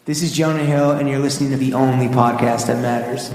This is Jonah Hill, and you're listening to the only podcast that matters.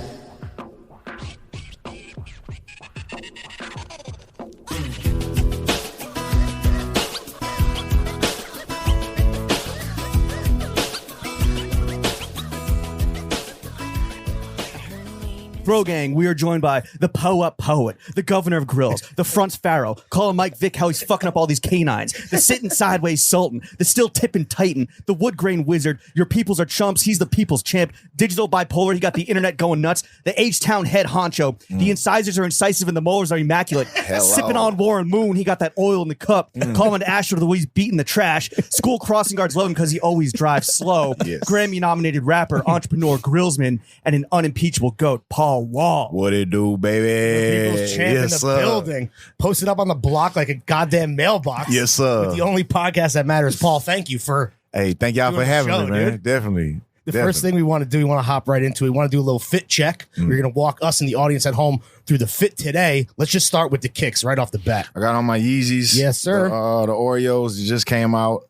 Bro Gang, we are joined by the Up Poet, the Governor of Grills, the Front's Pharaoh, calling Mike Vick how he's fucking up all these canines, the Sittin Sideways Sultan, the Still Tippin' Titan, the Wood Grain Wizard, your peoples are chumps, he's the people's champ, digital bipolar, he got the internet going nuts, the H-Town head honcho, the incisors are incisive and the molars are immaculate, sipping on Warren Moon, he got that oil in the cup, calling Astro the way he's beating the trash, school crossing guards love him because he always drives slow, Grammy-nominated rapper, entrepreneur, grillsman, and an unimpeachable goat, Paul Wall. What it do, baby? People's champ in the building. Posted up on the block like a goddamn mailbox. Yes, sir. With the only podcast that matters. Paul, thank you for thank y'all for having me, man. Dude. Definitely. First thing we want to do, we want to hop right into it. We want to do a little fit check. We're going to walk us and the audience at home through the fit today. Let's just start with the kicks right off the bat. I got on my Yeezys. Yes, sir. The Oreos just came out.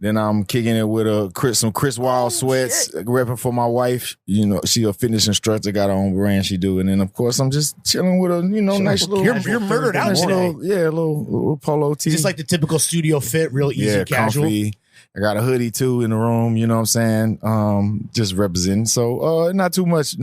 Then I'm kicking it with some Chris Wild sweats, repping for my wife. You know, she a fitness instructor, got her own brand she do. And then, of course, I'm just chilling with a, nice little... You're murdered out today. A little polo tee. Just like the typical studio fit, real easy, casual. Comfy. I got a hoodie too in the room, you know what I'm saying? Just representing. So not too much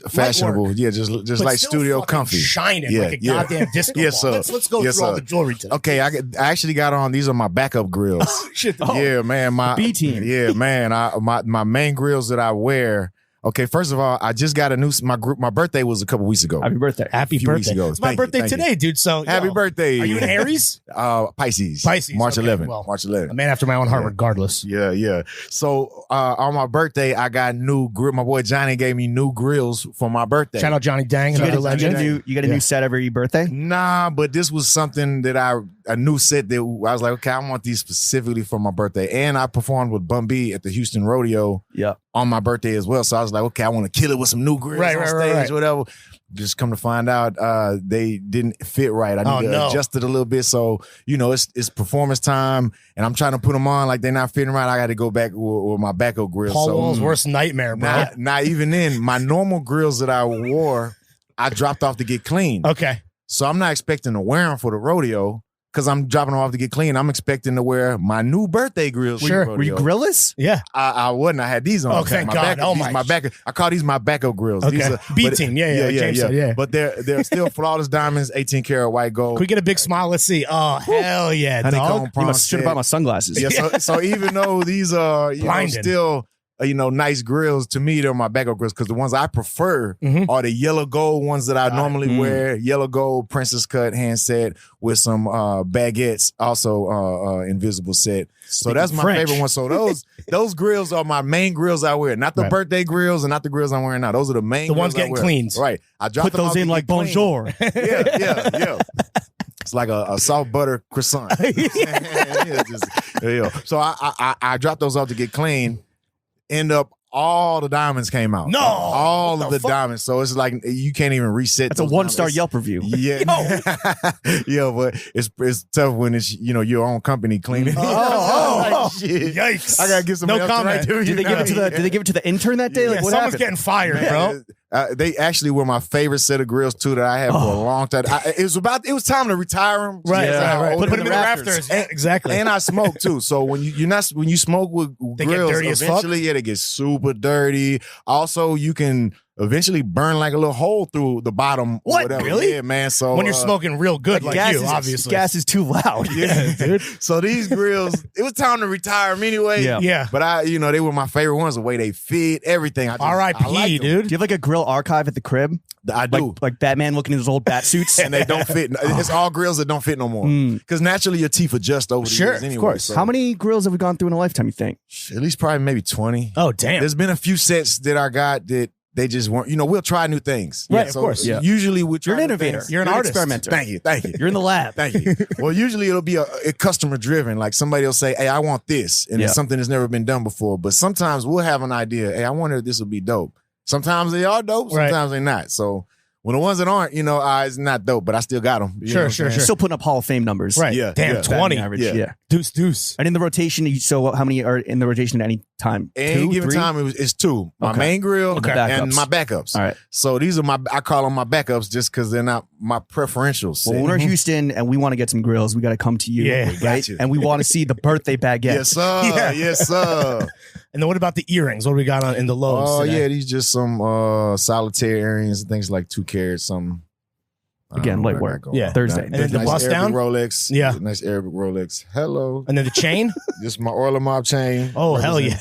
fashionable. Yeah, just like studio comfy. Shining like a goddamn disco yes, ball. Sir. Let's go through all the jewelry today. Okay, I actually got on, these are my backup grills. Oh, shit. Yeah, man. My B-team. Yeah, man. My main grills that I wear. Okay, first of all, I just got a new my birthday was a couple weeks ago. Happy birthday. Happy birthday. It's my birthday today, dude. So happy birthday. Are you an Aries? Pisces. March 11th. Well, March 11th. A man after my own heart, regardless. Yeah. So on my birthday, I got new grill. My boy Johnny gave me new grills for my birthday. Shout out Johnny Dang, another legend. You get a new set every birthday? Nah, but this was something that a new set that I was like, okay, I want these specifically for my birthday. And I performed with Bun B at the Houston Rodeo on my birthday as well. So I was like, okay, I want to kill it with some new grills on stage, whatever. Just come to find out, they didn't fit right. I need to adjust it a little bit. So, it's performance time, and I'm trying to put them on like they're not fitting right. I got to go back with my backup grills. Paul Wall's worst nightmare, bro. Not even then. My normal grills that I wore, I dropped off to get clean. Okay. So I'm not expecting to wear them for the rodeo because I'm dropping them off to get clean. I'm expecting to wear my new birthday grills. Sure. For the Were you rodeo. grillless? Yeah. I wasn't. I had these on. Oh, thank God. I call these my backup grills. Okay. These are, B-team. Yeah. But they're still flawless diamonds, 18 karat white gold. Can we get a big smile? Let's see. Oh, hell yeah, dog. You must should have bought my sunglasses. Yeah. So even though these are still nice grills, to me they're my backup grills because the ones I prefer are the yellow gold ones that I normally wear. Yellow gold princess cut handset with some baguettes, also invisible set. So that's my favorite one. So those grills are my main grills I wear, not the birthday grills and not the grills I'm wearing now. Those are the main. The ones getting cleaned. Right. I drop Put those in like bonjour. Yeah. It's like a soft butter croissant. So I dropped those off to get clean. End up all the diamonds came out. No, all of the diamonds. So it's like you can't even reset. It's a 1-star Yelp review. Yeah, yeah, but it's tough when it's your own company cleaning. Shit. Yikes! I gotta get some. No comment. Did they give it to the intern that day? Yeah, Like what someone's happened? getting fired, bro. They actually were my favorite set of grills too that I had for a long time. It was time to retire them. Right. Put them in the rafters. rafters. Exactly. And I smoke too. So when you smoke with they grills, get dirty as fuck? eventually they get super dirty. Also, you can eventually burn like a little hole through the bottom. What? Or whatever. Really? Yeah, man. So when you're smoking real good, like you, obviously. Gas is too loud. Yeah, dude. So these grills, it was time to retire them anyway. Yeah. But they were my favorite ones. The way they fit, everything. R.I.P. dude. Do you have like a grill archive at the crib? I do. Like Batman looking in his old bat suits. And they don't fit. It's all grills that don't fit no more. Because naturally your teeth adjust over the years anyway. Of course. So. How many grills have we gone through in a lifetime, you think? At least probably maybe 20. Oh, damn. There's been a few sets that I got that they just weren't, we'll try new things. Right, of course. Yeah. Usually we try You're an innovator. things. You're an artist. Experimenter. Thank you. You're in the lab. Thank you. Well, usually it'll be a customer driven. Like somebody will say, hey, I want this. And it's something that's never been done before. But sometimes we'll have an idea. Hey, I wonder if this will be dope. Sometimes they are dope. Sometimes they're not. So when the ones that aren't, it's not dope, but I still got them. Sure. Still putting up Hall of Fame numbers. Right. Yeah. Damn, 20. Average. Yeah. Deuce. And in the rotation, so how many are in the rotation at any time? Any given time, it's two. My main grill and my backups. All right. So these are I call them my backups just because they're not my preferentials. Well, when we're Houston and we want to get some grills, we got to come to you. Yeah, right? And we want to see the birthday baguette. Yes, sir. Yeah. Yes, sir. And then what about the earrings? What do we got in the loaves? Oh, today? yeah, these just some solitaire earrings and things like 2 carats, something. Again, light work. Yeah. Thursday. And then the nice bust Arabic down? Rolex. Yeah. Nice Arabic Rolex. Hello. And then the chain? This is my Oiler Mob chain. Oh, hell yeah.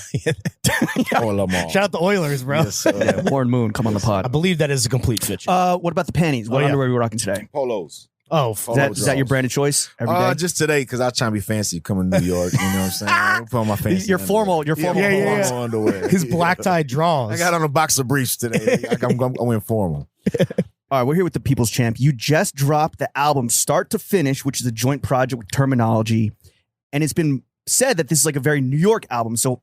Oiler Mob. Shout out the Oilers, bro. Yes, sir. Yeah, Warren Moon, come on the I pod. believe that is a complete fit. What about the panties? What Oh, yeah. underwear are we rocking today? Polos. Oh, Is that your branded choice every day? Just today because I trying to be fancy coming to New York. You know what I'm saying? I'm put on my fancy. Your formal Yeah. underwear. his black tie draws. I got on a box of briefs today. I'm informal. All right, we're here with the People's Champ. You just dropped the album Start to Finish, which is a joint project with Terminology. And it's been said that this is like a very New York album. So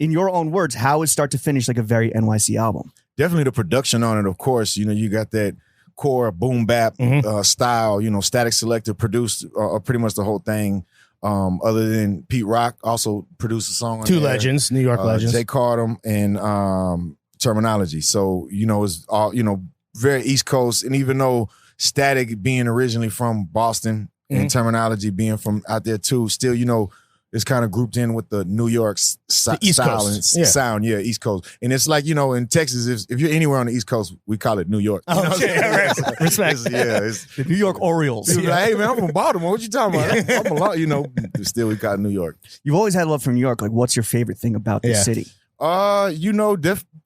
in your own words, how is Start to Finish like a very NYC album? Definitely the production on it, of course. You know, you got that core boom bap style, you know, Static Selector produced pretty much the whole thing. Other than Pete Rock also produced a song on Two there. legends, New York legends. Jay Cardam and Terminology. So, you know, it's all, you know, very East Coast. And even though Static being originally from Boston and Terminology being from out there too, still, you know, it's kind of grouped in with the New York East style Coast. and sound. Yeah, East Coast. And it's like, you know, in Texas, if you're anywhere on the East Coast, we call it New York. You know what I'm saying? Respect. It's The New York Orioles. People like, hey man, I'm from Baltimore. What you talking about? I'm a lot, you know. Still, we got New York. You've always had love for New York. Like, what's your favorite thing about this city? You know,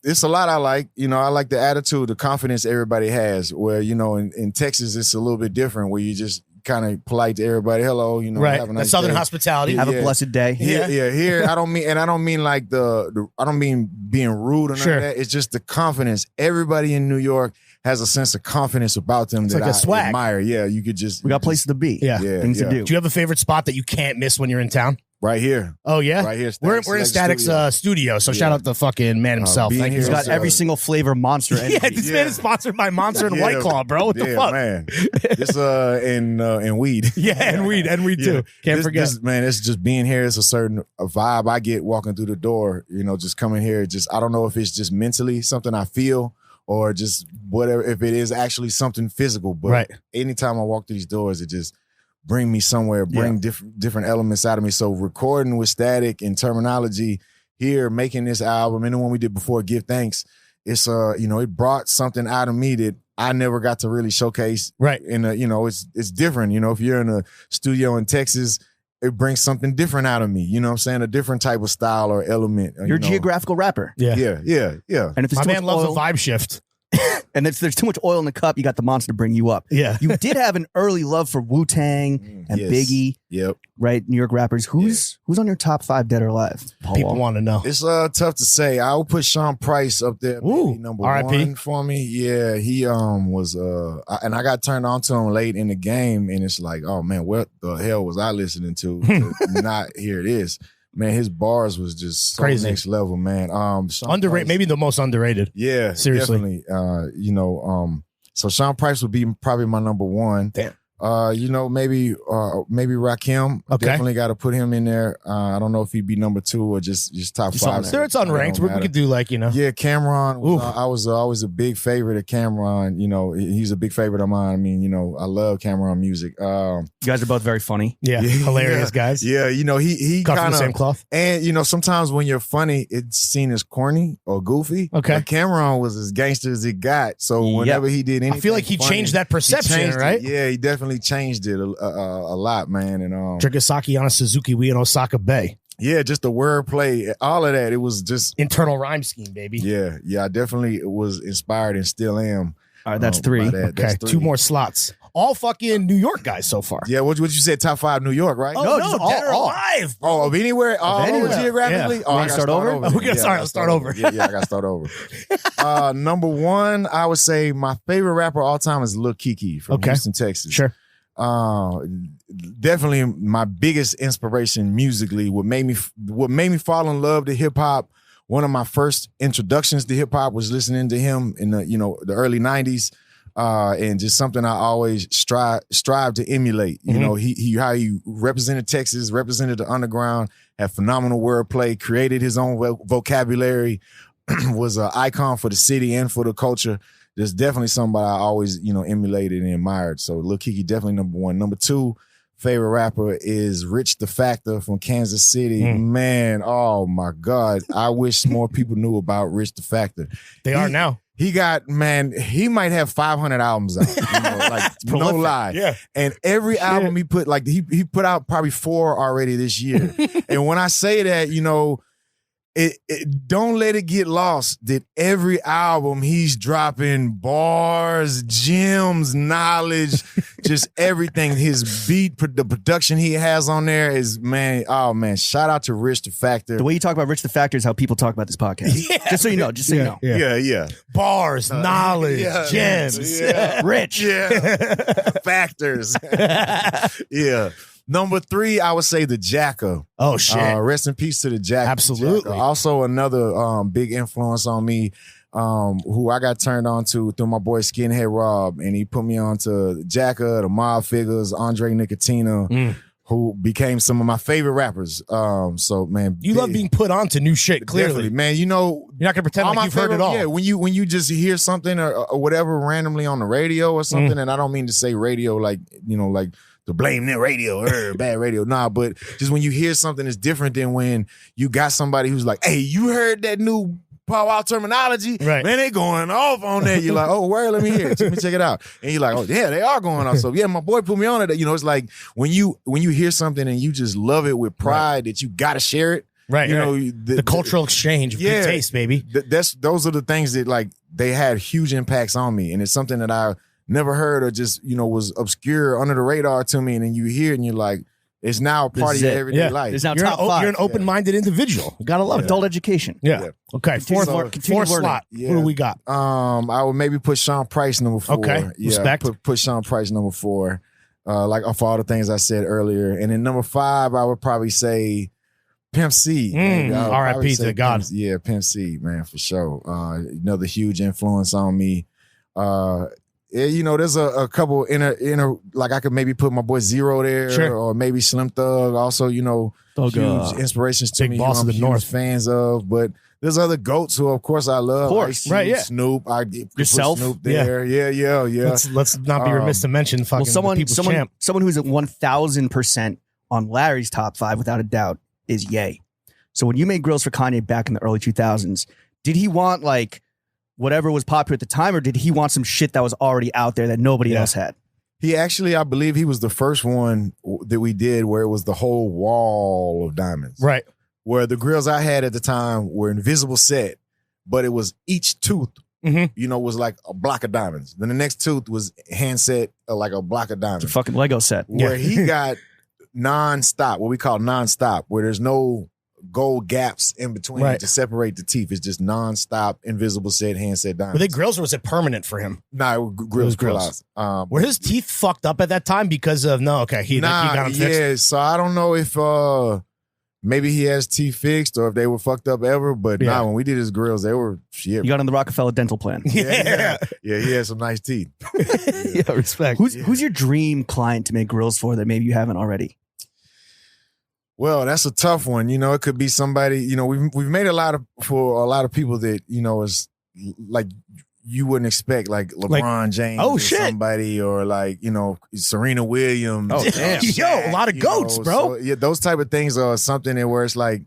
it's a lot I like. You know, I like the attitude, the confidence everybody has. Where, you know, in Texas, it's a little bit different. Where you just kind of polite to everybody. Hello, you know, Right. have a nice Southern day. hospitality. Have a blessed day. Here, I don't mean like I don't mean being rude or nothing Sure. like that. It's just the confidence. Everybody in New York has a sense of confidence about them that like a I swag. admire. Yeah, you could just We got places to be. Yeah. Things to do. Do you have a favorite spot that you can't miss when you're in town? right here. Oh, yeah? Right here. We're in Static's Static's studio, so shout out the fucking man himself. being Thank you. He's here got every single flavor Monster energy. Yeah, this man is sponsored by Monster and White Claw, bro. What the fuck? man. This and weed. Yeah, and weed too. Can't forget. This, man, it's just being here. It's a certain vibe I get walking through the door. You know, just coming here. Just I don't know if it's just mentally something I feel or just whatever. If it is actually something physical, but anytime I walk through these doors, it just bring me somewhere. Bring different elements out of me. So recording with Static and Terminology here, making this album, and the one we did before, Give Thanks. It's you know, it brought something out of me that I never got to really showcase. Right. And you know, it's different. You know, if you're in a studio in Texas, it brings something different out of me. You know what I'm saying? A different type of style or element. You're a geographical rapper. Yeah. Yeah. My And if there's too man much loves oil, a vibe shift. and if there's too much oil in the cup, you got the Monster to bring you up. Yeah. You did have an early love for Wu-Tang and Yes. Biggie, Yep. right? New York rappers. Who's on your top 5 dead or alive? People want to know. It's tough to say. I would put Sean Price up there, Ooh, maybe number R.I.P. one for me. Yeah, he was and I got turned on to him late in the game, and it's like, oh man, what the hell was I listening to not hear this? Man, his bars was just so Crazy. next level, man. Sean Underrated, Price- maybe the most underrated. Yeah, Seriously. definitely. You know, so Sean Price would be probably my number one. Damn. You know, maybe Rakim. Okay. Definitely got to put him in there. I don't know if he'd be number 2 or just top 5. Sure, it's unranked. It don't We matter. could do like, you know. Yeah, Cameron. Oof. I was always a big favorite of Cameron. You know, he's a big favorite of mine. I mean, you know, I love Cameron music. You guys are both very funny. Yeah. Hilarious guys. Yeah, you know, he Cut from kind the same of, cloth. and you know, sometimes when you're funny, it's seen as corny or goofy. Okay. But Cameron was as gangster as it got. So whenever he did anything, I feel like he funny, changed that perception, he changed it. right? Yeah, he definitely changed it a lot, man. And Drinking sake on a Suzuki Wii in Osaka Bay. yeah, just the wordplay, all of that. It was just Internal rhyme scheme, baby. yeah. I definitely was inspired and still am. All right, that's by 3. that. Okay, That's 3. 2 more slots. All fucking New York guys so far. Yeah, what you said? Top 5 New York, right? Oh, No, no, just dead or all. alive. Oh, of anywhere? All over anywhere. geographically? Yeah. Oh, You I wanna gotta start over? Oh, we gotta Yeah, I let's start over. Yeah, I gotta start over. Number 1, I would say my favorite rapper all time is Lil Keke from Houston, Texas. Sure. Definitely my biggest inspiration musically. What made me fall in love to hip hop. One of my first introductions to hip hop was listening to him in the early 90s. and just something I always strive to emulate. You know, he how he represented Texas, represented the underground, had phenomenal wordplay, created his own vocabulary, was an icon for the city and for the culture. There's definitely somebody I always, emulated and admired. So Lil Keke definitely number one. Number two favorite rapper is Rich the Factor from Kansas City. Man, oh my God. I wish more people knew about Rich the Factor. They are now. He might have 500 albums out, like no lie. Yeah. And every album he put, like he put out probably 4 already this year. And when I say that, don't let it get lost that every album he's dropping bars, gems, knowledge, just everything. His beat, the production he has on there is, shout out to Rich the Factor. The way you talk about Rich the Factor is how people talk about this podcast. Just so you know. Yeah. Bars, knowledge, gems, Rich. Factors. Yeah. Number 3, I would say the Jacker. Oh, shit. Rest in peace to the Jacker. Absolutely. Jacker. Also another big influence on me, who I got turned on to through my boy Skinhead Rob. And he put me on to Jacker, the Mob Figures, Andre Nicotina, who became some of my favorite rappers. So, man. You love being put on to new shit, clearly. Definitely, man. You're not going to pretend like you've heard it all. Yeah, when you just hear something or whatever randomly on the radio or something, and I don't mean to say radio like, like, to blame that radio or bad radio. Nah, but just when you hear something that's different than when you got somebody who's like, hey, you heard that new power terminology? Right. Man, they going off on that. You're like, oh, word, let me hear it. Let me check it out. And you're like, oh, yeah, they are going off. So yeah, my boy put me on it. It's like when you hear something and you just love it with pride that you got to share it. Right. The cultural exchange of good taste, baby. Those are the things that like they had huge impacts on me. And it's something that I never heard or just, was obscure under the radar to me. And then you hear it and you're like, it's now a part of your everyday life. It's now top 5. You're an open-minded individual. You gotta love adult education. Yeah. Okay. Fourth slot. Yeah. Who do we got? I would maybe put Sean Price number 4. Okay. Respect. Put Sean Price number 4. Like off all the things I said earlier. And then number 5, I would probably say Pimp C. R.I.P. to God. Pimp C, man, for sure. Another huge influence on me. There's a couple inner like I could maybe put my boy Zero there, or maybe Slim Thug. Also, huge inspirations to Big me. Boss of the I'm North. huge fans of, but there's other goats who, of course, I love. Of course, Ice-T, right? Yeah. Snoop. I put Yourself? Snoop there. Yeah. Let's not be remiss to mention fucking the people's champ. Someone who's at 1,000% on Larry's top 5 without a doubt is Ye. So when you made Grills for Kanye back in the early 2000s, did he want like whatever was popular at the time, or did he want some shit that was already out there that nobody else had? He actually, I believe he was the first one that we did where it was the whole wall of diamonds. Right. Where the grills I had at the time were invisible set, but it was each tooth, was like a block of diamonds. Then the next tooth was hand set like a block of diamonds. It's a fucking Lego set. Where he got non-stop, what we call non-stop, where there's no gold gaps in between to separate the teeth. It's just non-stop, invisible set, hand set diamonds. Were they grills or was it permanent for him? No, grills. Were his teeth fucked up at that time because of he got them fixed? Yeah, so I don't know if maybe he has teeth fixed or if they were fucked up ever, but when we did his grills, they were shit. You got on the Rockefeller dental plan. Yeah, he had some nice teeth. Yeah, respect. Who's your dream client to make grills for that maybe you haven't already? Well, that's a tough one. It could be somebody, we've made for a lot of people that, is like you wouldn't expect, like LeBron James or somebody, or like, Serena Williams. Oh, damn. A lot of goats, bro. So, those type of things are something that where it's like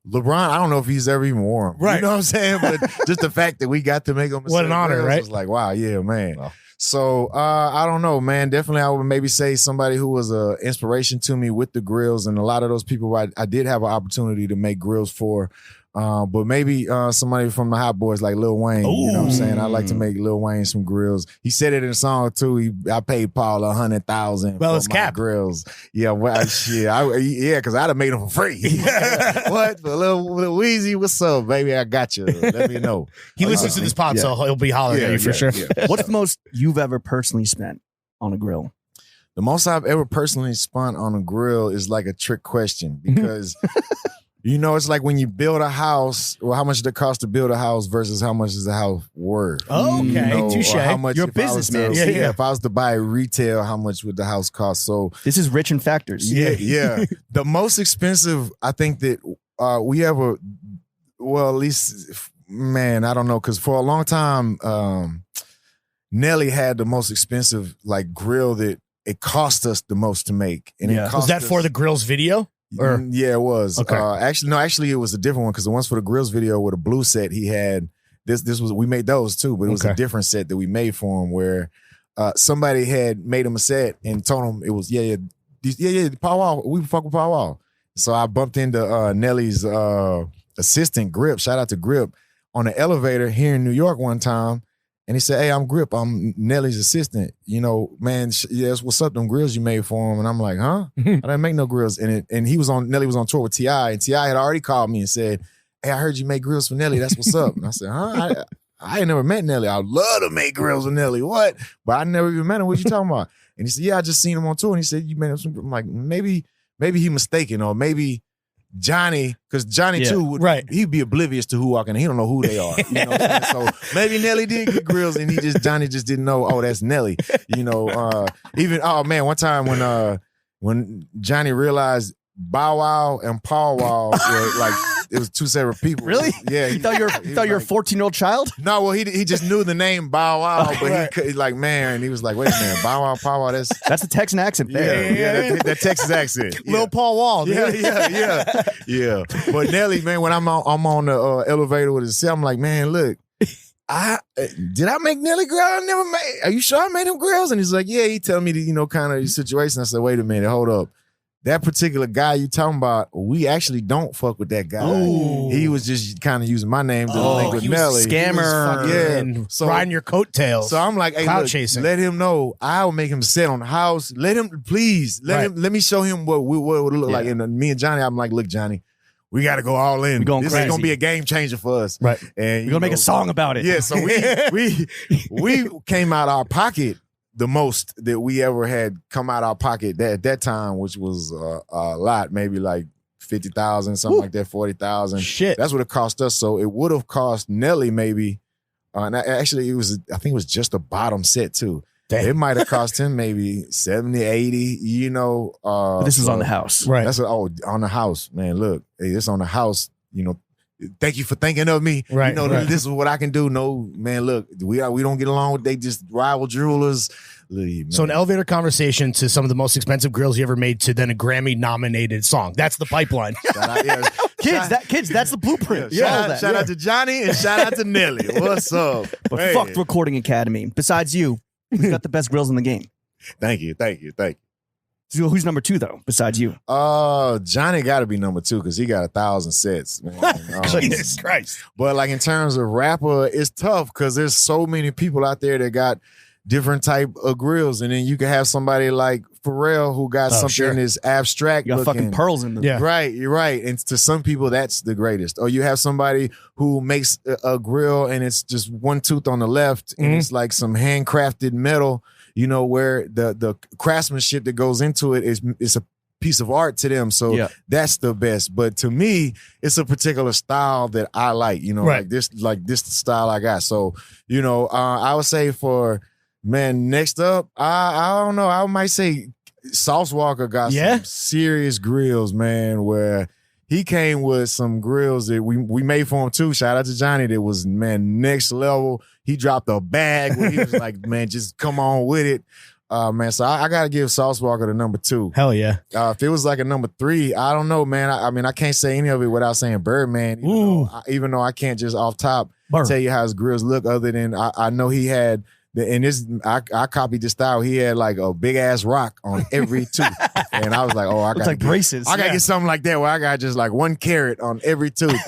LeBron, I don't know if he's ever even worn them. Right. You know what I'm saying? But just the fact that we got to make them. What an honor, right? It's like, wow, yeah, man. Wow. So I don't know, man. Definitely, I would maybe say somebody who was an inspiration to me with the grills, and a lot of those people I did have an opportunity to make grills for. But maybe somebody from the Hot Boys like Lil Wayne. Ooh. You know what I'm saying? I like to make Lil Wayne some grills. He said it in a song too. I paid Paul $100,000 for my cap. grills. Yeah, well, shit. Because I'd have made them for free. What? For Lil Weezy, what's up, baby? I got you. Let me know. He listens to this pod, so he'll be hollering at you for sure. Yeah. What's the most you've ever personally spent on a grill? The most I've ever personally spent on a grill is like a trick question because You know, it's like when you build a house, well, how much did it cost to build a house versus how much is the house worth? Oh, okay, touche. How much You're a if I was businessman. to- Yeah. If I was to buy retail, how much would the house cost? So This is rich in factors. yeah. The most expensive, I think that we ever, well, at least, man, I don't know, because for a long time, Nelly had the most expensive like grill that it cost us the most to make. And Yeah. it Was cost that for us- the Grills video? Or Yeah, it was. Okay. Actually, it was a different one because the ones for the Grills video with a blue set he had. This was we made those too, but it was Okay. a different set that we made for him where somebody had made him a set and told him it was Paw Wow. We fuck with Paw Wow. So I bumped into Nelly's assistant Grip. Shout out to Grip on the elevator here in New York one time. And he said, "Hey, I'm Grip. I'm Nelly's assistant. You know, man, yes, what's up? Them grills you made for him." And I'm like, "Huh? I didn't make no grills." And Nelly was on tour with T.I. and T.I. had already called me and said, "Hey, I heard you make grills for Nelly. That's what's up." And I said, "Huh? I ain't never met Nelly. I'd love to make grills with Nelly. What? But I never even met him. What you talking about?" And he said, "Yeah, I just seen him on tour." And he said, "You made him some." I'm like, maybe he mistaken, or maybe Johnny, because Johnny too would he'd be oblivious to who walking in. He don't know who they are. You know what I'm saying? So maybe Nelly did get grills and Johnny just didn't know, oh, that's Nelly. You know, even one time when Johnny realized Bow Wow and Paw Wow were like it was two separate people. Really? Yeah. You thought you're a 14-year-old child? No, well, he just knew the name Bow Wow, but he like, man, and he was like, wait a minute, Bow Wow, Paw Wow, that's a Texan accent there. Yeah, that Texas accent. Lil Paul Wall. Dude. Yeah. But Nelly, man, when I'm on the elevator with his set, I'm like, man, look, did I make Nelly grill? I never made. Are you sure I made him grills? And he's like, yeah. He tell me the kind of situation. I said, wait a minute, hold up. That particular guy you talking about, we actually don't fuck with that guy. Ooh. He was just kind of using my name to link with he was Nelly. Scammer. So riding your coattails. So I'm like, hey, look, chasing. let him know. I'll make him sit on the house. Let him me show him what it would look like. And me and Johnny, I'm like, look, Johnny, we got to go all in. This is gonna be a game changer for us. Right. And we're gonna make a song about it. Yeah. So we came out our pocket the most that we ever had come out our pocket at that time, which was a lot, maybe like 50,000, something like that, 40,000. Shit. That's what it cost us. So it would have cost Nelly maybe, and actually I think it was just a bottom set too. Damn. It might have cost him maybe 70, 80, you know. But this is on the house. Right. That's on the house, man. Look, hey, it's on the house, you know. Thank you for thinking of me. Right. You know, this is what I can do. No, man, look, we don't get along. They just rival jewelers. Look, so an elevator conversation to some of the most expensive grills you ever made to then a Grammy-nominated song. That's the pipeline. Kids, that's the blueprint. Shout out to Johnny and shout out to Nelly. What's up? But Man. fuck the Recording Academy. Besides you, who's got the best grills in the game? Thank you. So who's number 2 though, besides you? Johnny got to be number 2 because he got 1,000 sets. Man. Jesus Christ! But like in terms of rapper, it's tough because there's so many people out there that got different type of grills, and then you can have somebody like Pharrell who got something that's abstract. You got looking. fucking pearls in them. Yeah. Right, you're right. And to some people, that's the greatest. Or you have somebody who makes a grill and it's just one tooth on the left, and it's like some handcrafted metal. You know, where the craftsmanship that goes into it is a piece of art to them. So that's the best. But to me, it's a particular style that I like. You know, like this style I got. So you know, I would say for. Man, next up, I don't know. I might say Sauce Walker got some serious grills, man, where he came with some grills that we made for him too. Shout out to Johnny. That was, man, next level. He dropped a bag where he was like, man, just come on with it. Man, so I got to give Sauce Walker the number 2. Hell yeah. If it was like a number 3, I don't know, man. I mean, I can't say any of it without saying Birdman. Even though I can't just off top tell you how his grills look other than I know he had... And this, I copied this style. He had like a big ass rock on every tooth, and I was like, "Oh, I got like braces. I gotta get something like that where I got just like 1 carat on every tooth."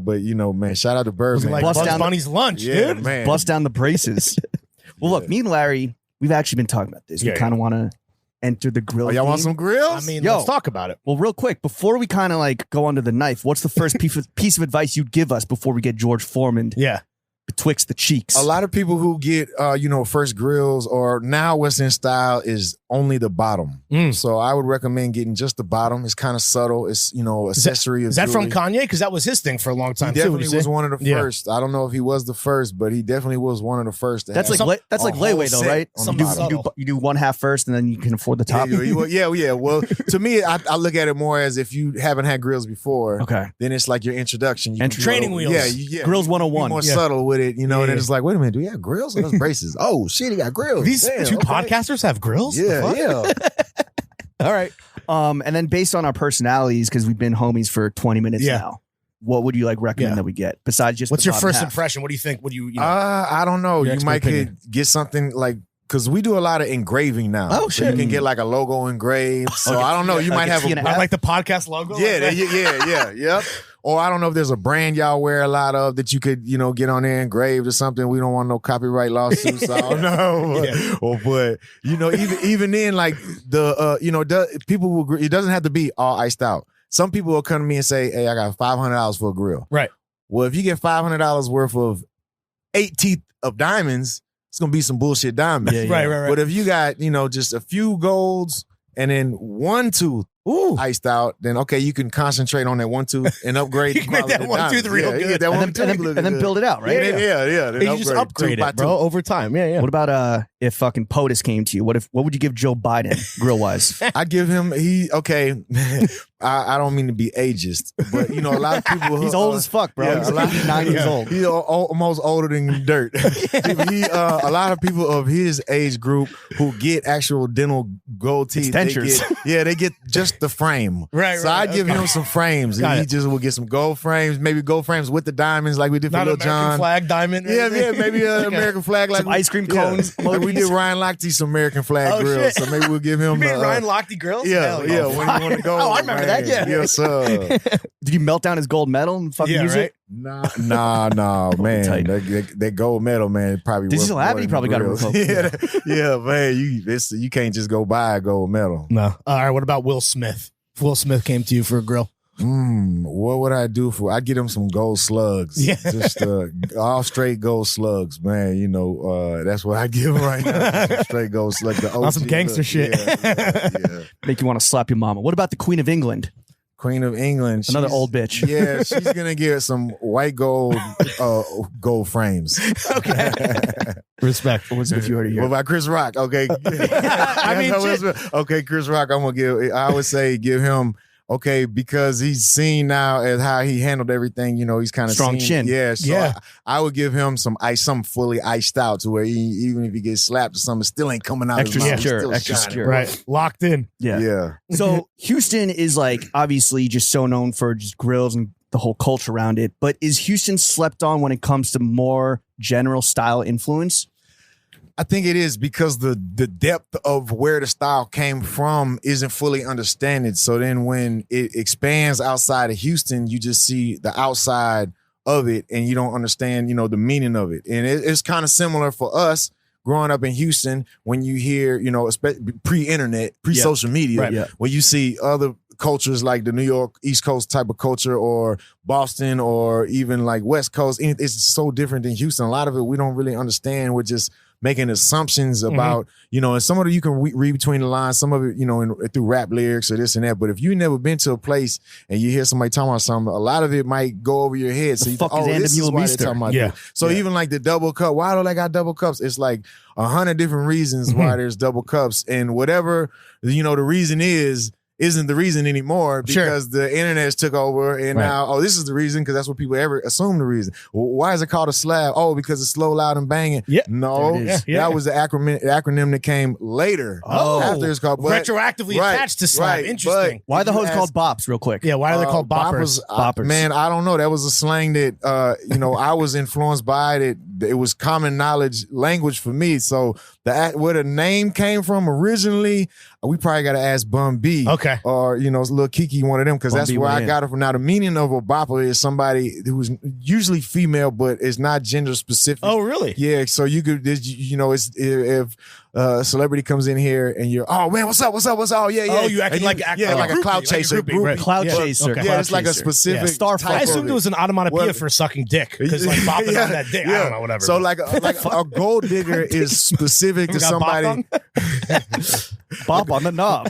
But you know, man, shout out to Birdman. Like Bugs Bunny's lunch, dude. Man. Bust down the braces. Well, look, me and Larry, we've actually been talking about this. We kind of want to enter the grill. Y'all want some grills? I mean, let's talk about it. Well, real quick, before we kind of like go under the knife, what's the first piece of advice you'd give us before we get George Foreman? Yeah. betwixt the cheeks. A lot of people who get, first grills or now what's in style is only the bottom. So I would recommend getting just the bottom. It's kind of subtle. It's, accessory. Is that from Kanye? Because that was his thing for a long time, he definitely too. was one of the first. I don't know if he was the first, but he definitely was one of the first. That's like layaway though, right? You do one half first and then you can afford the top. Yeah. Well, to me, I look at it more as if you haven't had grills before. Okay. Then it's like your introduction. Training wheels. Yeah. Grills 101. More subtle with it, and then it's like, wait a minute, do you have grills or those braces? Oh shit, he got grills. These two podcasters have grills? Yeah. All right. And then based on our personalities, because we've been homies for 20 minutes now, what would you recommend that we get besides just what's your first impression? What do you think? What do you I don't know. You might could get something because we do a lot of engraving now. Oh, shit. So you can get a logo engraved. So I don't know. You might have I like the podcast logo. Yeah, yep. Or I don't know if there's a brand y'all wear a lot of that you could, get on there engraved or something. We don't want no copyright lawsuits. I don't know. But even then, people will. It doesn't have to be all iced out. Some people will come to me and say, "Hey, I got $500 for a grill." Right. Well, if you get $500 worth of 8 teeth of diamonds, it's gonna be some bullshit diamonds. Right. But if you got, just a few golds and then one tooth iced out, then okay, you can concentrate on that one tooth and upgrade. You can make that one tooth real good, and then build it out, right? Yeah. You just upgrade it, bro, over time. Yeah. What about if fucking POTUS came to you? What would you give Joe Biden grill wise? I give him I don't mean to be ageist, but a lot of people he's old as fuck, bro. He's 9 years old. He's almost older than dirt. A lot of people of his age group who get actual dental gold teeth, they get just the frame. Right. So I give him some frames, and he just will get some gold frames, maybe gold frames with the diamonds, like we did for Lil Jon. American flag diamond. Yeah, maybe an American flag, like some ice cream cones. Like we did Ryan Lochte some American flag grills, so maybe we'll give him. You mean Ryan Lochte grills? Yeah. When you want to go. Oh, I remember that. Yeah. Yes, sir. Did you melt down his gold medal and fucking use it? Nah, man. That gold medal, man, probably. Did you still have it? You probably got it revoked. Yeah, man. You can't just go buy a gold medal. No. All right. What about Will Smith? If Will Smith came to you for a grill. What would I do for? I'd get him some gold slugs. Yeah. Just all straight gold slugs, man. That's what I give him right now. Some straight gold slugs. On some gangster shit. Yeah. Make you want to slap your mama. What about the Queen of England? Queen of England. Another old bitch. Yeah, she's gonna get some white gold gold frames. Okay. Respect. Elizabeth, you already hear. What about Chris Rock? Okay. Okay, Chris Rock, I would say give him, because he's seen now as how he handled everything. He's kind of strong chin. Yeah. So I would give him something fully iced out to where even if he gets slapped or something, it still ain't coming out. Extra secure. Right. Locked in. Yeah. So Houston is obviously just so known for just grills and the whole culture around it. But is Houston slept on when it comes to more general style influence? I think it is because the depth of where the style came from isn't fully understood. So then when it expands outside of Houston, you just see the outside of it and you don't understand, the meaning of it. And it's kind of similar for us growing up in Houston when you hear, pre-internet, pre-social media, when you see other cultures like the New York East Coast type of culture or Boston or even like West Coast. It's so different than Houston. A lot of it we don't really understand. We're just making assumptions about, and some of it you can read between the lines, some of it, through rap lyrics or this and that. But if you've never been to a place and you hear somebody talking about something, a lot of it might go over your head. So you think, this is why they're talking about that. So even like the double cup, why do they got double cups? It's like 100 different reasons why there's double cups. And whatever, the reason isn't the reason anymore because the internet took over and now, this is the reason because that's what people ever assume the reason. Well, why is it called a slab? Oh, because it's slow, loud, and banging. Yeah. No, that was the acronym that came later. After it's called. Retroactively attached to slab. Interesting. Why are the hoes called bops real quick? Yeah, why are they called boppers? Boppers. Man, I don't know. That was a slang that, I was influenced by it. It was common knowledge language for me. So where the name came from originally, we probably got to ask Bun B. Okay. Or, Lil Kiki, one of them, because that's where I got it from. Now, the meaning of a bopper is somebody who's usually female, but is not gender specific. Oh, really? Yeah. So you could, it's if a celebrity comes in here and you're, oh man, what's up? Oh yeah. Oh, you acting like a clout chaser, right. Clout chaser. Okay. Yeah, it's like a specific Star type I of assumed it was an onomatopoeia for sucking dick because like bopping on that dick. I don't know, whatever. So like a gold digger is specific to somebody. Bop on the knob.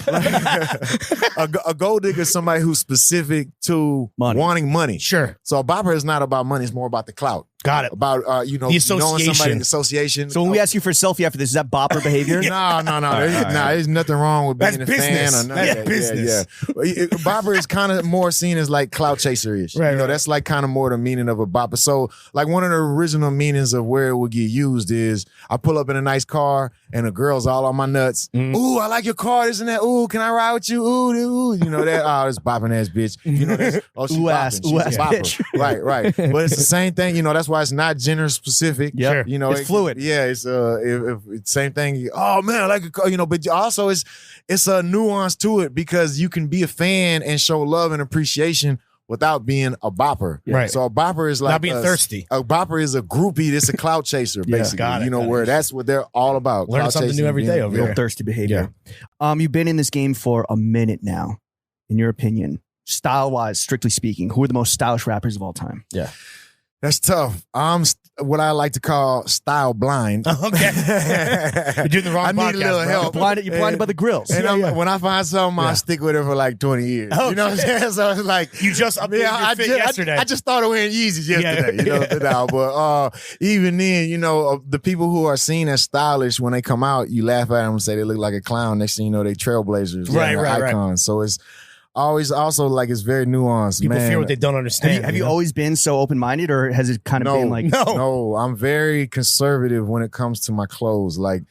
A gold digger is somebody who's specific to wanting money. Sure. So a bopper is not about money; it's more about the clout. Got it. About the knowing association. somebody, the association. So when we ask you for a selfie after this, is that bopper behavior? No. There's nothing wrong with being That's a business. fan or none of that. Business. Yeah. Bopper is kind of more seen as like clout chaser-ish. Right, right. That's like kind of more the meaning of a bopper. So like one of the original meanings of where it would get used is I pull up in a nice car and the girl's all on my nuts. Ooh, I like your car, isn't that? Ooh, can I ride with you? Ooh. You know that? Oh, this bopping ass bitch. You know that's she Ooh ass bopping. bitch. Right. But it's the same thing. You know, that's why it's not gender specific. Yeah. Sure. You know, It's fluid. Yeah, it's if same thing. Oh man, I like a, but also it's a nuance to it because you can be a fan and show love and appreciation without being a bopper. Right. So a bopper is like Not being thirsty. A bopper is a groupie. It's a clout chaser, basically. got it, You know got it. where that's what they're all about. Learning Clout something chasing, new every day being- over Real here. thirsty behavior. You've been in this game for a minute now. In your opinion, style-wise, strictly speaking, who are the most stylish rappers of all time? Yeah. That's tough. I'm what I like to call style blind. Okay. You're doing the wrong I need podcast, a little bro. help. You're blinded by the grills. And when I find something, I stick with it for like 20 years. Oh, you know what I'm saying? So it's like You just updated your fit yesterday. I just started wearing Yeezys yesterday. You know, now, but even then, you know, the people who are seen as stylish when they come out, you laugh at them and say they look like a clown. Next thing you know, they trailblazers, Right, they're right. icons. So it's always also like it's very nuanced. People man. fear what they don't understand. Have you always been so open-minded, or has it kind of been like No, I'm very conservative when it comes to my clothes. Like,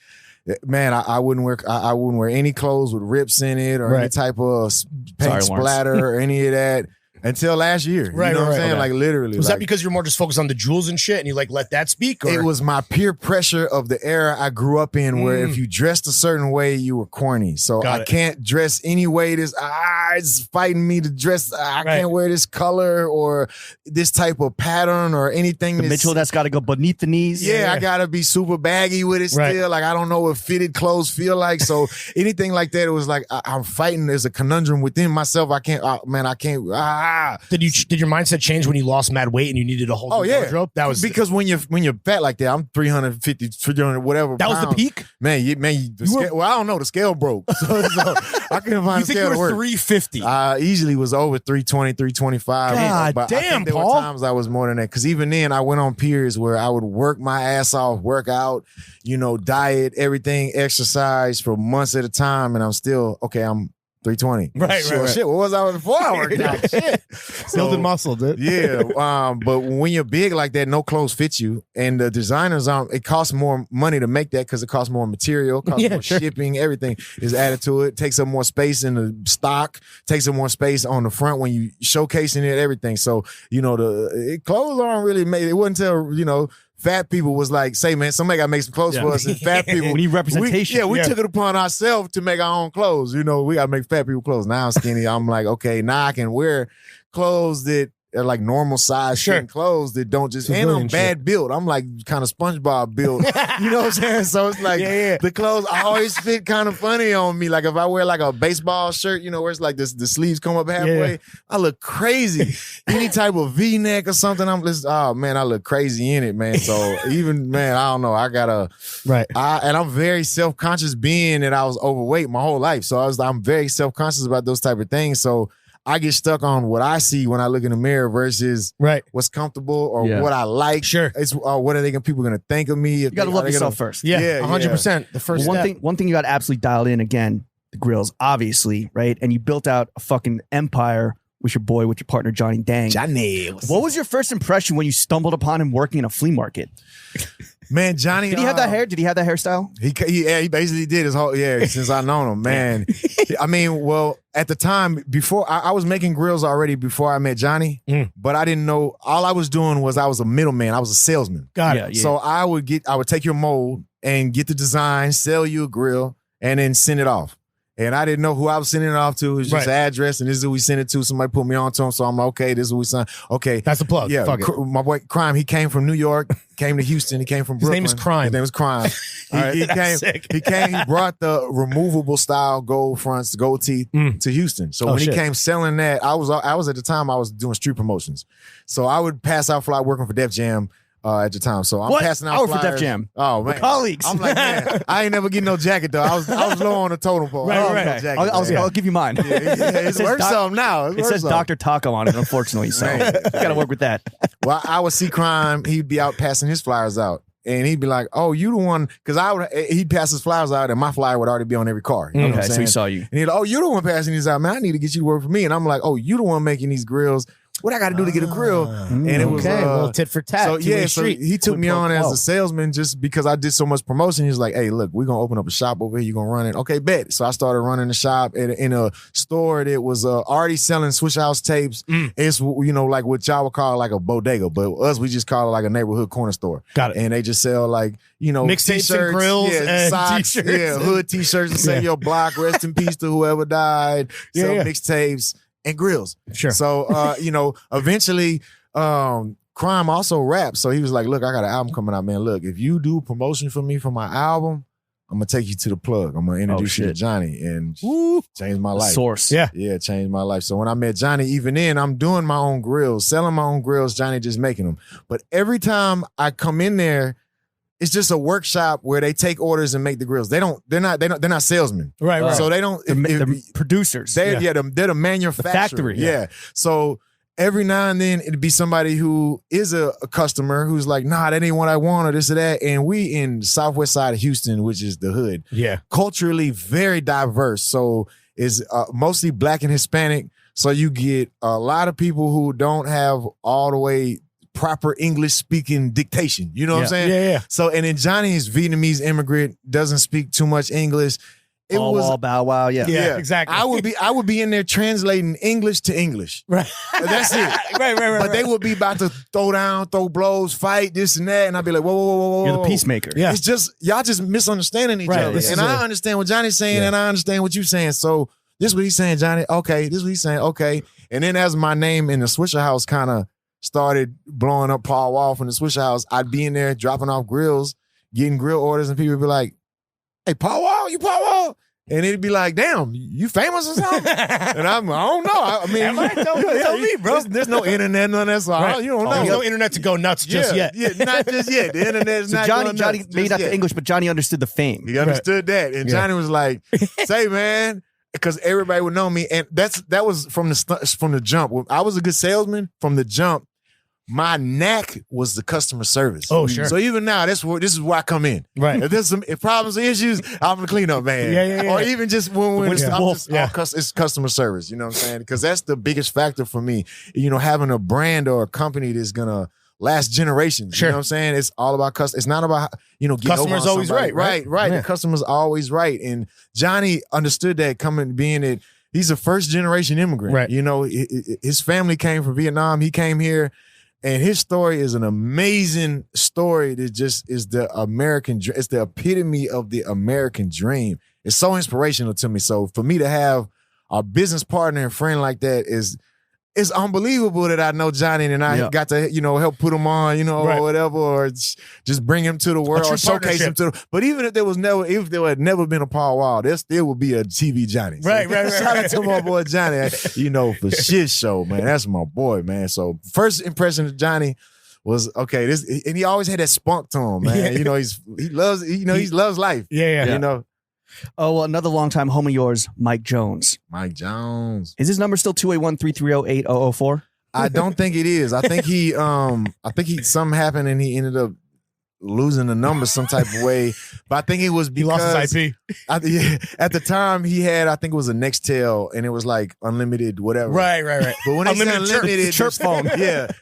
man, I wouldn't wear any clothes with rips in it or any type of paint splatter or any of that until last year. Right, you know what I'm right, saying? okay. Like literally. Was like, that because you're more just focused on the jewels and shit and you like let that speak? Or? it was my peer pressure of the era I grew up in where if you dressed a certain way, you were corny. So Got I it. can't dress any way. It's fighting me to dress. I can't wear this color or this type of pattern or anything. the Mitchell that's got to go beneath the knees? Yeah, I gotta be super baggy with it still. Right. Like I don't know what fitted clothes feel like. So anything like that, it was like I'm fighting. There's a conundrum within myself. I can't. I can't. Did your mindset change when you lost mad weight and you needed a whole new wardrobe? That was because when you're fat like that, I'm 350, 300, whatever. That was the pounds. peak? The scale, well, I don't know. The scale broke. So I couldn't find You a think scale you to were work. 350? I easily was over 320, 325. God but I damn, think there Paul. were times I was more than that. Because even then, I went on periods where I would work my ass off, work out, diet, everything, exercise for months at a time. And I'm still, I'm 320. Right. Shit, what was I before I worked out? Shit. Building muscle, dude. Yeah. But when you're big like that, no clothes fit you. And the designers, it costs more money to make that because it costs more material, costs more shipping, everything is added to it. Takes up more space in the stock, takes up more space on the front when you showcasing it, everything. So, clothes aren't really made. It wasn't until, fat people was like, say, man, somebody got to make some clothes for us. And fat people, We need representation. We took it upon ourselves to make our own clothes. We got to make fat people clothes. Now I'm skinny. I'm like, okay, now I can wear clothes that are like normal size fitting clothes that don't just, and I'm bad built. I'm like kind of SpongeBob built. You know what I'm saying? So it's like the clothes always fit kind of funny on me. Like if I wear like a baseball shirt, where it's like this, the sleeves come up halfway, I look crazy. Any type of V-neck or something, I'm just, oh man, I look crazy in it, man. So even, man, I don't know. I gotta, and I'm very self-conscious being that I was overweight my whole life. So I'm very self-conscious about those type of things. So I get stuck on what I see when I look in the mirror versus what's comfortable or what I like. Sure. It's what are people going to think of me? You got to love yourself first. Yeah, 100%. The first step. One thing you got to absolutely dial in again, the grills, obviously, right? And you built out a fucking empire with your partner, Johnny Dang. What was your first impression when you stumbled upon him working in a flea market? Man, Johnny. Did he have that hair? Did he have that hairstyle? He basically did his whole, since I known him, man. I mean, well, at the time, before, I was making grills already before I met Johnny, but I didn't know, all I was doing was I was a middleman. I was a salesman. Got it. So I would take your mold and get the design, sell you a grill, and then send it off. And I didn't know who I was sending it off to. It was just an address, and this is who we sent it to. Somebody put me on to him, so I'm like, okay, this is who we signed. Okay. That's the plug. Yeah. Fuck it. My boy Crime, he came from New York, came to Houston. He came from Brooklyn. His name is Crime. His name is Crime. He brought the removable style gold fronts, gold teeth to Houston. So when he came selling that, I was at the time, I was doing street promotions. So I would pass out flyers working for Def Jam. At the time, so I'm passing out flyers. For Def Jam. Oh man, colleagues. I'm like, man, I ain't never getting no jacket though. I was low on the totem pole. Right. I'll give you mine. It's worth something now. It says Dr. Taco on it, unfortunately. So you got to work with that. Well, I would see Crime. He'd be out passing his flyers out, and he'd be like, "Oh, you the one?" Because he'd pass his flyers out, and my flyer would already be on every car. You know what I'm saying? So he saw you, and he'd like, "Oh, you the one passing these out, man. I need to get you to work for me." And I'm like, "Oh, you the one making these grills." What I got to do to get a grill? And it was a little tit for tat. So so he took me on as a salesman just because I did so much promotion. He was like, "Hey, look, we're gonna open up a shop over here. You're gonna run it." Okay, bet. So I started running the shop in a store that was already selling Swish House tapes. It's like what y'all would call like a bodega, but us we just call it like a neighborhood corner store. Got it. And they just sell like mixtapes and grills and socks, t-shirts. hood t-shirts and say your block, rest in peace to whoever died. Sell mixtapes and grills. Sure. So, eventually, Crime also raps. So he was like, look, I got an album coming out, man. Look, if you do promotion for me for my album, I'm going to take you to the plug. I'm going to introduce you to Johnny and change my life. Source. Yeah, changed my life. So when I met Johnny, even then, I'm doing my own grills, selling my own grills, Johnny just making them. But every time I come in there, it's just a workshop where they take orders and make the grills. They're not salesmen. Right. So they don't. They're producers. They're the manufacturer. The factory. Yeah. So every now and then it'd be somebody who is a customer who's like, nah, that ain't what I want or this or that. And we in the southwest side of Houston, which is the hood. Yeah. Culturally very diverse. So is mostly Black and Hispanic. So you get a lot of people who don't have all the way proper English speaking dictation. You know what I'm saying? Yeah. So, and then Johnny's Vietnamese immigrant, doesn't speak too much English. It was bow wow. Yeah, exactly. I would be in there translating English to English. Right. That's it. Right. But they would be about to throw blows, fight, this and that. And I'd be like, whoa. You're the peacemaker. Yeah. It's just, y'all just misunderstanding each other. And I understand what Johnny's saying and I understand what you're saying. So this is what he's saying, Johnny. Okay. This is what he's saying. Okay. And then as my name in the Swisher House kind of started blowing up Paul Wall from the Swisher House, I'd be in there dropping off grills, getting grill orders, and people would be like, hey, Paul Wall, you Paul Wall? And it'd be like, damn, you famous or something? And I don't know. I mean, tell me, bro. There's no internet, none of that, so you don't know. There's no internet to go nuts just yet. Yeah, not just yet. The internet's So not Johnny going nuts made just out the yet. English, but Johnny understood the fame. He understood that. And Johnny was like, say, man, because everybody would know me. And that was from the jump. I was a good salesman from the jump. My knack was the customer service. Oh, sure. So even now, this is where I come in. Right. If there's some problems or issues, I'm the cleanup man. Yeah. Or even just when It's the wolf. it's customer service. You know what I'm saying? Because that's the biggest factor for me. Having a brand or a company that's gonna last generations. Sure. You know what I'm saying? It's all about It's not about getting Customer's over on always somebody. right. Yeah. The customer's always right. And Johnny understood that being it. He's a first generation immigrant. Right. His family came from Vietnam. He came here. And his story is an amazing story that just is the American dream. It's the epitome of the American dream. It's so inspirational to me. So for me to have a business partner and friend like that it's unbelievable that I know Johnny and I got to, help put him on, or whatever, or just bring him to the world or showcase him to but even if there had never been a Paul Wall, there still would be a TV Johnny. So Right. Shout out to my boy Johnny, for shit show, man. That's my boy, man. So first impression of Johnny was okay. And he always had that spunk to him, man. He loves life. Yeah. Oh, well, another longtime home of yours, Mike Jones. Mike Jones. Is his number still 281-330-8004? I don't think it is. I think something happened and he ended up losing the number some type of way. But I think it was because he lost his IP. At the time he had, I think it was a Nextel and it was like unlimited, whatever. Right. But when they say unlimited, chirp phone.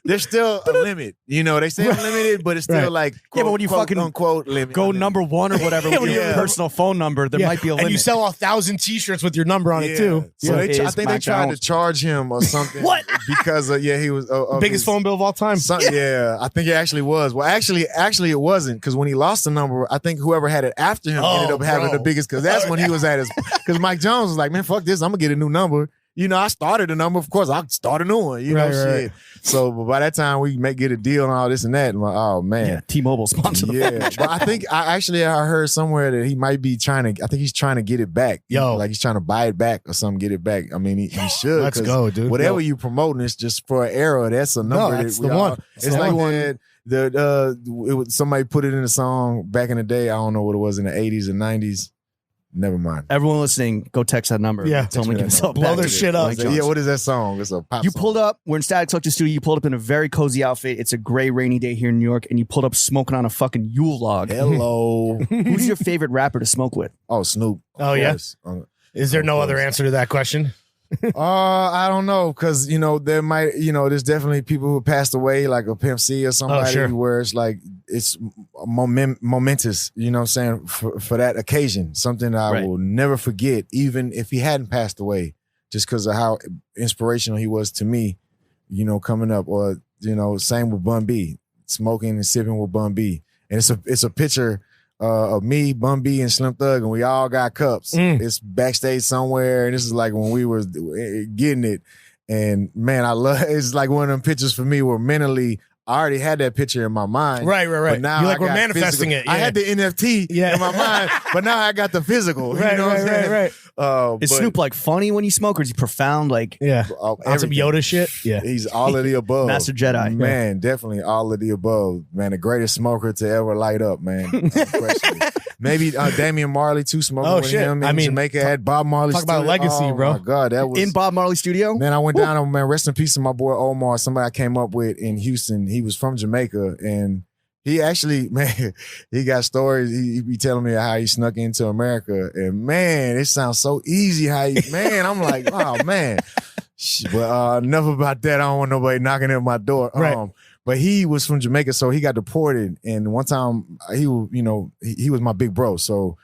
there's still a limit. They say unlimited, but it's still like quote, but when you quote, fucking unquote limit. Go number one or whatever with your personal phone number, there might be a limit. And you sell 1,000 t-shirts with your number on it too. So I I think they tried to charge him or something. What? Because he was biggest phone bill of all time. I think it actually was. Well, actually it wasn't because when he lost the number, I think whoever had it after him ended up having the biggest Vegas because that's when he was at his. Because Mike Jones was like, man, fuck this, I'm gonna get a new number. You know, I started a number. Of course, I'll start a new one. You know, shit. So, but by that time we may get a deal and all this and that. I'm like, oh man, yeah, T-Mobile sponsor. Yeah, but I think I heard somewhere that he might be trying to. I think he's trying to get it back. Like he's trying to buy it back or something. Get it back. I mean, he should. Let's go, dude. Whatever you promoting, it's just for an era. That's a number. No, that's the one. It's like when somebody put it in a song back in the day. I don't know what it was in the 80s and 90s. Never mind. Everyone listening, go text that number. Yeah. Tell me to give us up. Blow their shit up. Yeah, what is that song? It's a pop You song. pulled up, we're in Static Selector Studio. You pulled up in a very cozy outfit. It's a gray, rainy day here in New York, and you pulled up smoking on a fucking Yule log. Hello. Who's your favorite rapper to smoke with? Oh, Snoop. Oh, yeah. Is there no other answer to that question? I don't know, because there might there's definitely people who passed away, like a Pimp C or somebody, where it's like it's momentous, you know what I'm saying, for that occasion, something that I will never forget, even if he hadn't passed away, just because of how inspirational he was to me, coming up. Or same with Bun B, smoking and sipping with Bun B, and it's a picture of me, Bun B, and Slim Thug, and we all got cups. It's backstage somewhere, and this is like when we were getting it. And man, I love it's like one of them pictures for me where mentally I already had that picture in my mind. Right. But now we're manifesting physical. it. Yeah. I had the NFT in my mind, but now I got the physical. Right. Is Snoop like funny when you smoke, or is he profound? Like on some Yoda shit. Yeah, he's all of the above. Master Jedi. Man, definitely all of the above. Man, the greatest smoker to ever light up. Man, maybe Damian Marley too. Smoking with him in Jamaica at Bob Marley. Talk about legacy, bro. Oh my God, that was in Bob Marley studio. Man, I went down and rest in peace to my boy Omar. Somebody I came up with in Houston. He was from Jamaica, and he actually, man, he got stories. He be telling me how he snuck into America, and man, it sounds so easy. Man, I'm like, oh man, but enough about that. I don't want nobody knocking at my door. But he was from Jamaica, so he got deported. And one time, he was my big bro. So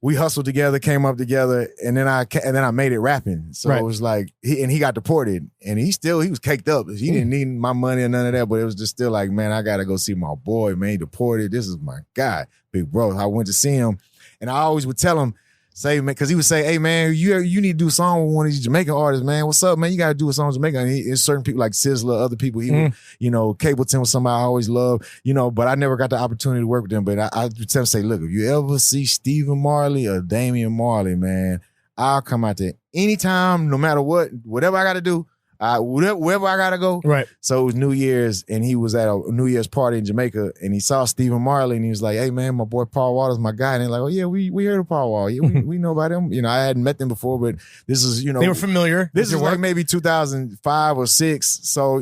we hustled together, came up together, and then I made it rapping. So it was like he got deported, and he was caked up. He didn't need my money or none of that, but it was just still like, man, I gotta go see my boy, man, he deported. This is my guy, big bro. I went to see him, and I always would tell him, say, man, because he would say, hey man, you need to do a song with one of these Jamaican artists, man. What's up, man? You gotta do a song with Jamaica. And it's certain people like Sizzler, other people, he would, Capleton was somebody I always loved, but I never got the opportunity to work with them. But I would tell him, say, look, if you ever see Stephen Marley or Damian Marley, man, I'll come out there anytime, no matter what, whatever I gotta do. Wherever I gotta go. Right. So it was New Year's, and he was at a New Year's party in Jamaica, and he saw Stephen Marley, and he was like, "Hey man, my boy Paul Walter's my guy." And they're like, "Oh yeah, we heard of Paul Walter. Yeah, we know about him. I hadn't met them before, but this is they were familiar. This is like maybe 2005 or 6. So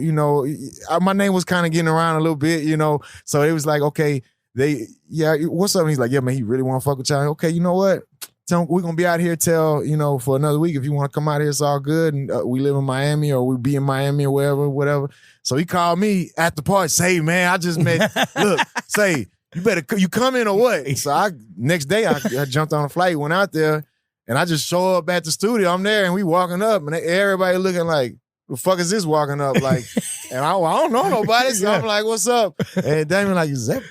my name was kind of getting around a little bit. So it was like, okay, what's up? And he's like, yeah man, he really want to fuck with y'all. Okay, you know what? We're going to be out here till, for another week. If you want to come out here, it's all good. And we live in Miami, or we be in Miami or whatever. So he called me at the party. Say, man, I just met, look, say, you come in or what? So next day I jumped on a flight, went out there, and I just show up at the studio. I'm there, and we walking up, and everybody looking like, the fuck is this walking up? Like, and I don't know nobody. So I'm like, what's up? And Damien like, is that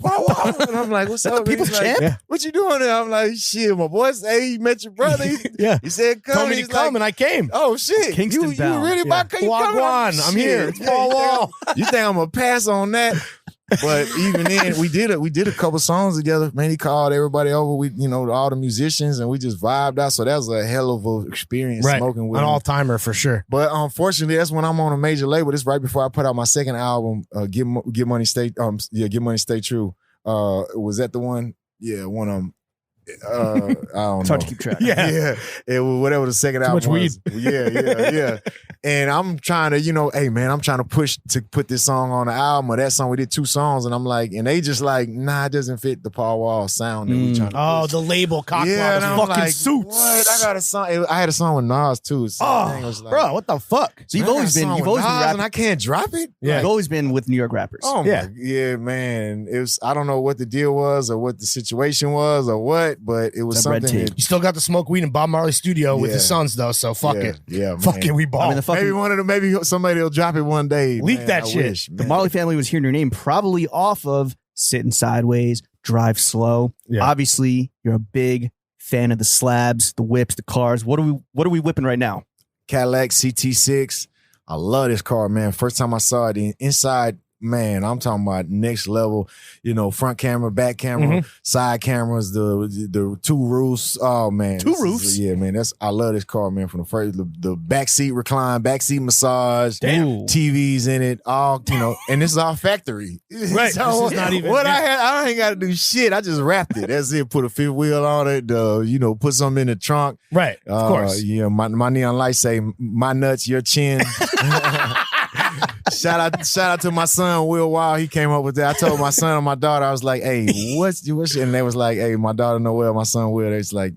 Paul Walter? And I'm like, what's up? People's like, what you doing there? I'm like, shit, my boy said he met your brother. He said, come. Told me to come, and I came. Oh, shit. Kingston you really about to come? Wagwan, I'm here. It's Paul Wall. You think I'm going to pass on that? But even then, we did a couple songs together. Man, he called everybody over. We, all the musicians, and we just vibed out. So that was a hell of a experience smoking with an him. all-timer for sure. But unfortunately, that's when I'm on a major label. This right before I put out my second album, Get Money Stay True. Was that the one? Yeah, one of them. I don't know. It's hard to keep track. Yeah. It was whatever the second album was. Yeah. And I'm trying to, hey man, I'm trying to push to put this song on the album or that song. We did 2 songs, and I'm like, and they just like, nah, it doesn't fit the Paul Wall sound that we trying to push. The label cockblock fucking like, suits. What? I got a song. I had a song with Nas too. So was like, bro, what the fuck? So you've always been rapping, and I can't drop it. Yeah, you've always been with New York rappers. Oh yeah, man. It was. I don't know what the deal was or what the situation was or what, but it was something. You still got to smoke weed in Bob Marley studio with his sons though, so fuck it. Yeah, fuck it. We ball. Maybe somebody will drop it one day. Leak man, that I shit. Wish, the Marley family was hearing your name probably off of Sittin' Sideways, Drive Slow. Yeah. Obviously, you're a big fan of the slabs, the whips, the cars. What are we whipping right now? Cadillac CT6. I love this car, man. First time I saw it, the inside, man, I'm talking about next level. You know, front camera, back camera, side cameras, the two roofs. Oh man, Two roofs. Yeah, man. I love this car, man. From the first, the back seat recline, back seat massage, Damn. TVs in it, all and this is all factory. Right. So This is not even. what I ain't got to do shit. I just wrapped it. That's it. Put a fifth wheel on it. Put something in the trunk. Right. Of course. Yeah. My neon lights say, "My nuts, your chin." Shout out to my son Will Wild. He came up with that. I told my son and my daughter, I was like, "Hey, what's?" And they was like, "Hey, my daughter Noel, my son Will." They was like,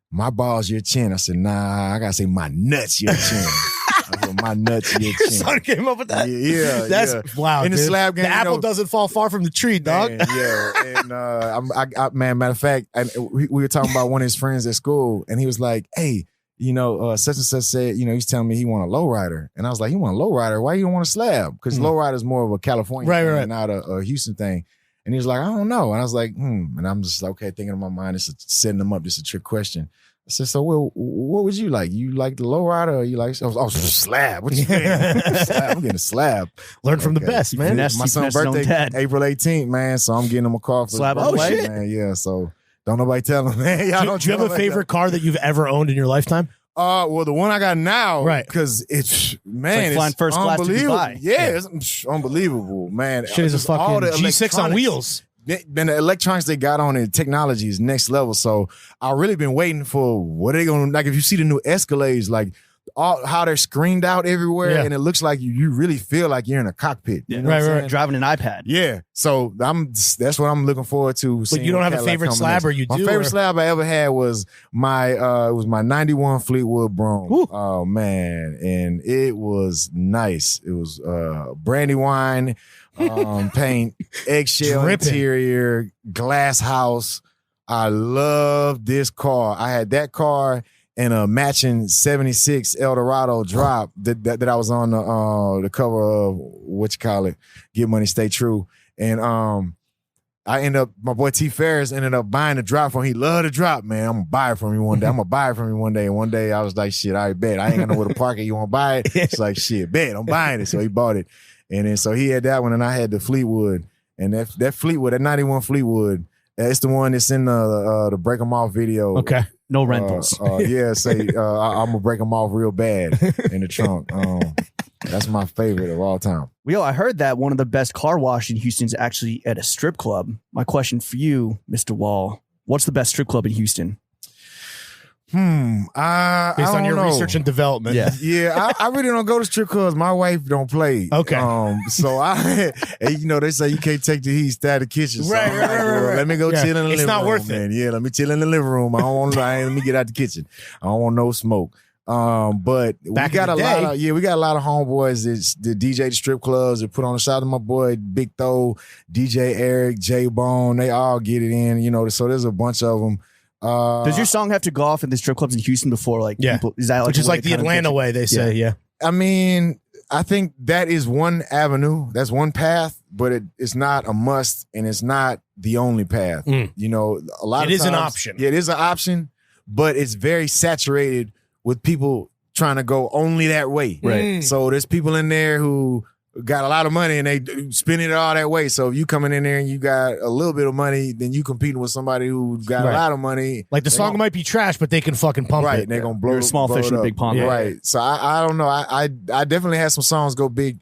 "My balls, your chin." I said, "Nah, I gotta say my nuts, your chin." I said, "My nuts, your Your chin." son came up with that. Yeah, That's wow. In the dude. slab game, the apple doesn't fall far from the tree, dog. Man, yeah, and man, matter of fact, we were talking about one of his friends at school, and he was like, "Hey, such and such said, he's telling me he want a lowrider," and I was like, "He want a lowrider? Why you don't want a slab?" Because lowrider is more of a California thing, not a Houston thing. And he was like, "I don't know," and I was like, and I'm just like, okay, thinking in my mind, this is setting them up. This is a trick question. I said, "So, well, what would you like? You like the lowrider, or you like slab? What you mean? I'm getting a slab. Learn from the best, man. My son's birthday, April 18th, man. So I'm getting him a car for slab. his birthday, man. Yeah. So don't nobody tell him, man. Do you have a favorite car that you've ever owned in your lifetime? Well, the one I got now, right? Because it's like flying first class to Dubai. Yeah, it's unbelievable, man. Shit is a fucking all the G6 on wheels. Man, the electronics they got on it, technology is next level. So I've really been waiting for what are they gonna like. If you see the new Escalades, like how they're screened out everywhere, and it looks like you really feel like you're in a cockpit. You know right. Driving an iPad. Yeah. So that's what I'm looking forward to. But you don't have a favorite slab, or you do? My favorite slab I ever had was my 91 Fleetwood Brougham. Ooh. Oh man, and it was nice. It was Brandywine paint, eggshell interior, glass house. I love this car. I had that car and a matching 76 Eldorado drop that I was on the cover of Get Money Stay True. And I ended up, my boy T Ferris ended up buying the drop from him. He loved the drop, man. I'm gonna buy it from you one day. I'm gonna buy it from you one day. And one day I was like, shit, I bet. I ain't got nowhere to park it. You wanna buy it? It's like, shit, bet. I'm buying it. So he bought it. And then so he had that one and I had the Fleetwood. And that Fleetwood, that 91 Fleetwood, it's the one that's in the Break 'em Off video. Okay. No rentals. Yeah, say I'm gonna break them off real bad in the trunk. That's my favorite of all time. I heard that one of the best car wash in Houston is actually at a strip club. My question for you, Mr. Wall, what's the best strip club in Houston? Based on your research and development. Yeah. I really don't go to strip clubs. My wife don't play. Okay. So they say you can't take the heat, stay at the kitchen. So right. Let me go chill in the living room. It's not worth it. Yeah, let me chill in the living room. I don't want let me get out the kitchen. I don't want no smoke. But we got a lot of homeboys that DJ the strip clubs that put on the shout to my boy Big Tho, DJ Eric, J Bone. They all get it in, so there's a bunch of them. Does your song have to go off in the strip clubs in Houston before people, is that like which is like the Atlanta way they say, yeah. I mean, I think that is one avenue, that's one path, but it's not a must and it's not the only path. A lot of times, it is an option. Yeah, it is an option, but it's very saturated with people trying to go only that way. Right. So there's people in there who got a lot of money and they spending it all that way. So if you coming in there and you got a little bit of money, then you competing with somebody who got a lot of money. Like the song might be trash, but they can fucking pump it. And they're going to blow it. You're a small fish in a big pond. Yeah. Right. So I don't know. I definitely had some songs go big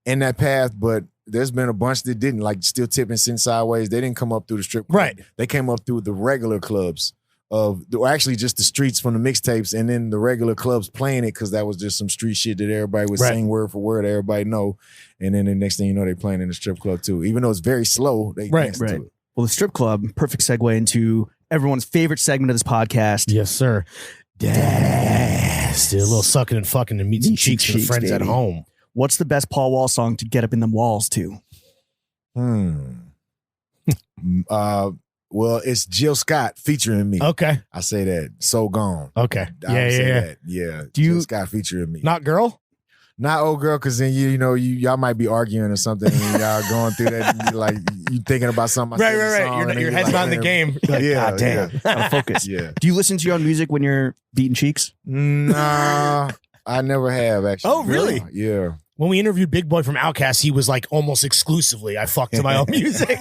in that path, but there's been a bunch that didn't, like Still Tipping, Sitting Sideways. They didn't come up through the strip club. Right. They came up through the regular clubs. Actually just the streets from the mixtapes and then the regular clubs playing it because that was just some street shit that everybody would sing word for word, everybody know. And then the next thing you know, they playing in the strip club too. Even though it's very slow, they dance to it. Well, the strip club, perfect segue into everyone's favorite segment of this podcast. Yes, sir. Still a little sucking and fucking and meet some cheeks for the friends at home. What's the best Paul Wall song to get up in them walls to? Well, it's Jill Scott featuring me. Okay. I say that. So Gone. Okay. I say that. Yeah. Jill Scott featuring me. Not Girl? Not old girl, because then y'all might be arguing or something, and y'all going through that, and like you thinking about something. Right. Your head's not in the game. Like, yeah, God damn, gotta focus. Yeah. Do you listen to your own music when you're beating cheeks? Nah, I never have actually. Oh, really? Yeah. When we interviewed Big Boy from Outkast, he was like almost exclusively, I fuck to my own music.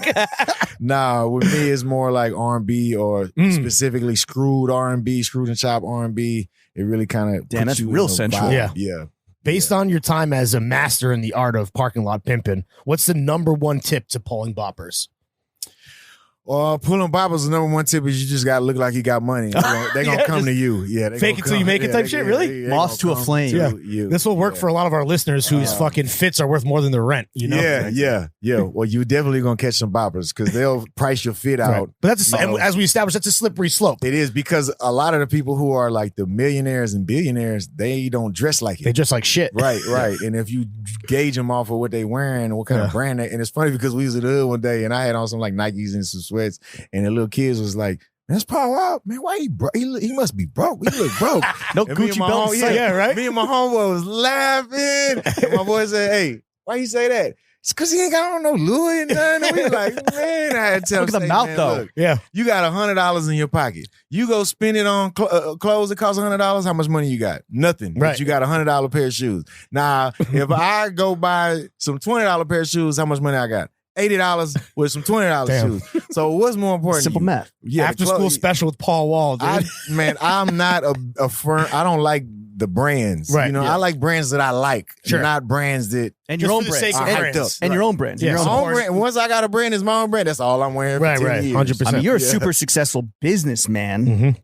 Nah, with me it's more like R&B or specifically screwed R&B, screwed and chopped R&B. It really kind of damn, that's real central. Yeah. Based on your time as a master in the art of parking lot pimping, what's the number one tip to pulling boppers? Pulling boppers, the number one tip is you just gotta look like you got money. They're gonna come to you. Yeah, fake it till you make it type shit. Really, moss to a flame. Yeah, this will work for a lot of our listeners whose fucking fits are worth more than their rent. You know? Yeah. Well, you definitely gonna catch some boppers because they'll price your fit out. Right. But that's and as we established, that's a slippery slope. It is, because a lot of the people who are like the millionaires and billionaires, they don't dress like it. They dress like shit. Right. And if you gauge them off of what they wearing and what kind of brand and it's funny because we was in the hood one day and I had on some like Nikes and some sweats and the little kids was like, "That's Paul Wall, man. Why he broke? He must be broke. He look broke." No Gucci belt. Right. Me and my homeboy was laughing. And my boy said, "Hey, why you say that?" It's because he ain't got on no Louis and nothing. We like, man, I had to tell look him, at the mouth though. Look, you got $100 in your pocket. You go spend it on clothes that cost $100. How much money you got? Nothing. Right. But you got $100 pair of shoes. Now, if I go buy some $20 pair of shoes, how much money I got? $80 with some $20 shoes. So what's more important? Simple math. Yeah, After school special with Paul Wall, dude. I'm not a firm. I don't like the brands. Right. I like brands that I like, Sure. not brands that And your own for the brand. sake of brands. And your own brand. Yeah. Your own my own brand. brand. Once I got a brand, it's my own brand. That's all I'm wearing. For 10 years. 100%. I mean, you're a super successful businessman. Mhm.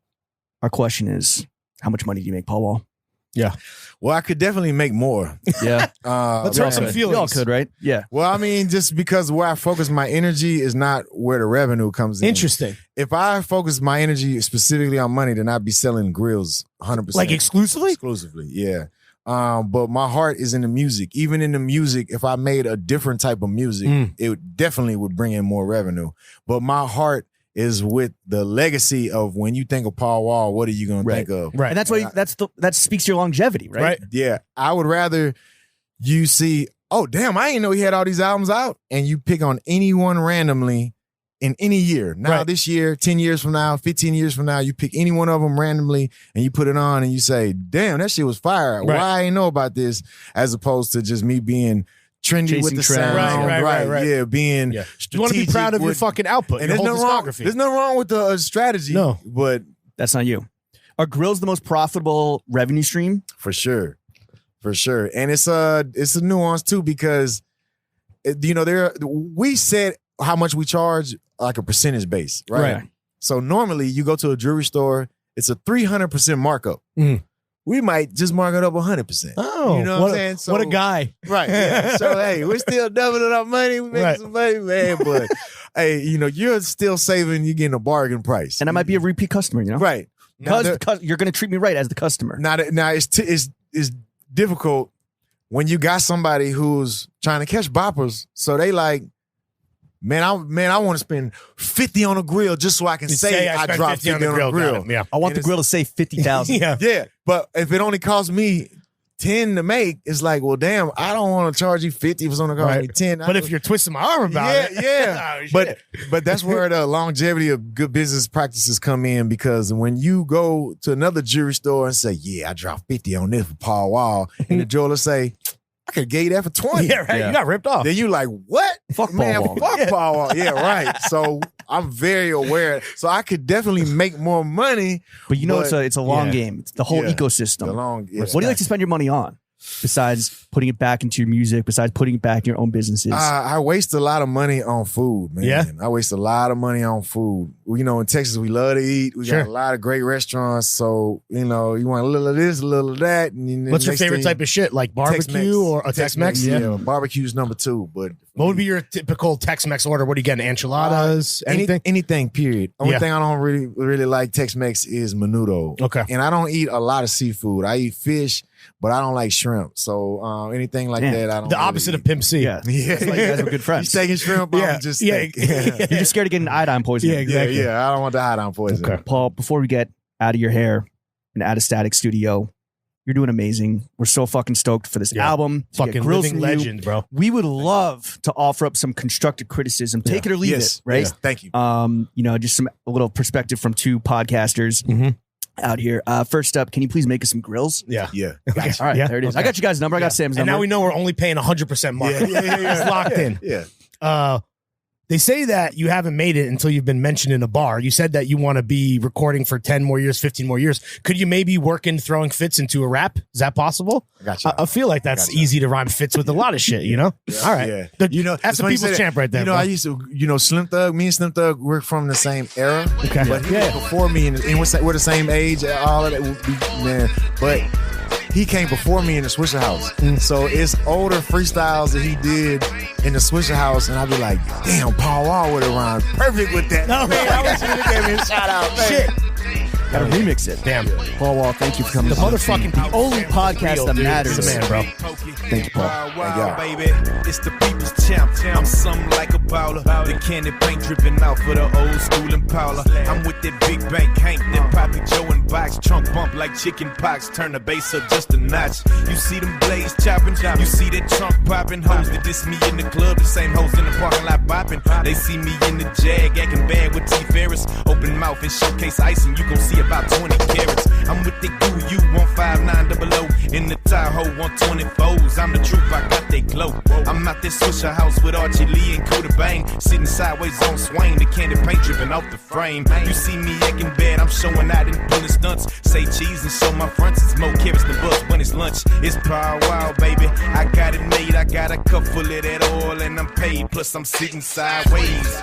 Our question is, how much money do you make, Paul Wall? Yeah. Well, I could definitely make more. Yeah. Let's We all hurt some could. feelings. We all could, right? Yeah. Well, I mean, just because where I focus my energy is not where the revenue comes in. Interesting. If I focus my energy specifically on money, then I'd be selling grills 100%. Like exclusively? Exclusively, yeah. But my heart is in the music. Even in the music, if I made a different type of music, it definitely would bring in more revenue. But my heart is with the legacy of when you think of Paul Wall, what are you going to think of? Right. And that's why that speaks to your longevity, right? Yeah. I would rather you see, oh, damn, I didn't know he had all these albums out. And you pick on anyone randomly in any year. Now, this year, 10 years from now, 15 years from now, you pick any one of them randomly and you put it on and you say, damn, that shit was fire. Why I didn't know about this? As opposed to just me being trendy Chasing with the trends. sound. Right. Yeah, being You want to be proud of your fucking output, and your there's whole nothing wrong. discography. There's nothing wrong with the strategy. No. But That's not you. Are grills the most profitable revenue stream? for sure. And it's a nuance too, because we said how much we charge like a percentage base, right? So normally you go to a jewelry store, it's a 300% markup. We might just mark it up 100%. Oh, you know what I'm saying? So, what a guy. Right. Yeah. So hey, we're still doubling up money. We're making some money, man. But hey, you're still saving, you're getting a bargain price. And I might be a repeat customer, Right. Because you're going to treat me right as the customer. Now it's difficult when you got somebody who's trying to catch boppers. So they like, man, I want to spend 50 on a grill just so I can say I dropped 50 on a grill. Yeah. I want the grill to say 50,000. Yeah. But if it only costs me 10 to make, it's like, well, damn, I don't want to charge you 50 if it's only cost me 10. But if you're twisting my arm about it. Yeah. Oh, but that's where the longevity of good business practices come in, because when you go to another jewelry store and say, yeah, I dropped 50 on this for Paul Wall, and the jeweler say, I could have gave you that for 20. Yeah, right. You got ripped off. Then you like, what? Fuck Man, Paul Wall. fuck Paul Wall. Yeah, right. So I'm very aware. So I could definitely make more money. But it's a long game. It's the whole Yeah. ecosystem. What do you like to spend your money on? Besides putting it back into your music, besides putting it back in your own businesses? I waste a lot of money on food, man. Yeah? I waste a lot of money on food. In Texas, we love to eat. We got a lot of great restaurants. So, you want a little of this, a little of that. And what's your favorite type of shit? Like barbecue Tex-Mex. or a Tex-Mex? Yeah, barbecue's number 2. But What would be your typical Tex-Mex order? What are you getting? Enchiladas? Anything? Anything, period. Only thing I don't really like Tex-Mex is menudo. Okay. And I don't eat a lot of seafood. I eat fish, but I don't like shrimp. So anything like that, I don't. The opposite of Pimp C. Yeah. It's like you guys are good friends. He's taking shrimp. I'm just steak. You're just scared of getting iodine poisoning. Yeah, exactly. Yeah, I don't want the iodine poison. Okay. Paul, before we get out of your hair and out of Static Studio, You're doing amazing. We're so fucking stoked for this album. Fucking Grills living from you. legend, bro. We would love to offer up some constructive criticism. Take it or leave it, right? Yes, thank you. Just a little perspective from two podcasters out here. First up, can you please make us some grills? Yeah. Okay. All right, there it is. I got you guys' number. I got Sam's And number. now we know we're only paying 100% market. It's locked in. Yeah. They say that you haven't made it until you've been mentioned in a bar. You said that you want to be recording for 10 more years, 15 more years. Could you maybe work in throwing fits into a rap? Is that possible? I got you. I feel like that's easy to rhyme fits with a lot of shit, you know? All right. Yeah. That's the people's champ right there. I used to, Slim Thug, me and Slim Thug, we're from the same era. Okay. But he was before me, and we're the same age, all of that, man. But he came before me in the Swisher House. So it's older freestyles that he did in the Swisher House, and I'd be like, damn, Paul Wall would have rhymed perfect with that. No, man, I wish you would have given me a shout out. Shit. Gotta remix it. Damn. Paul Wall, thank you for coming. The motherfucking the only podcast that matters. He's a man, bro. Thank you, Paul. Wow, baby, it's the people's champ. I'm something like a baller. The candy paint dripping out for the old school Impala. I'm with that big bank Hank, that Poppy Joe and box. Trunk bump like chicken pox. Turn the bass up just a notch. You see them blades chopping. You see that trunk popping. Hoes that diss me in the club. The same hoes in the parking lot bopping. They see me in the Jag, acting bad with T. Ferris. Open mouth and showcase icing. You gon' see about 20 carats. I'm with the goo, you 15900 in the Tahoe 124s. I'm the truth, I got they glow. I'm out this Swisher House with Archie Lee and Kuda Bang, sitting sideways on Swain, the candy paint dripping off the frame. You see me acting bad, I'm showing out in pulling stunts. Say cheese and show my fronts. It's more carrots than bus when it's lunch. It's Power Wow, baby. I got it made. I got a cup full of that oil and I'm paid. Plus I'm sitting sideways.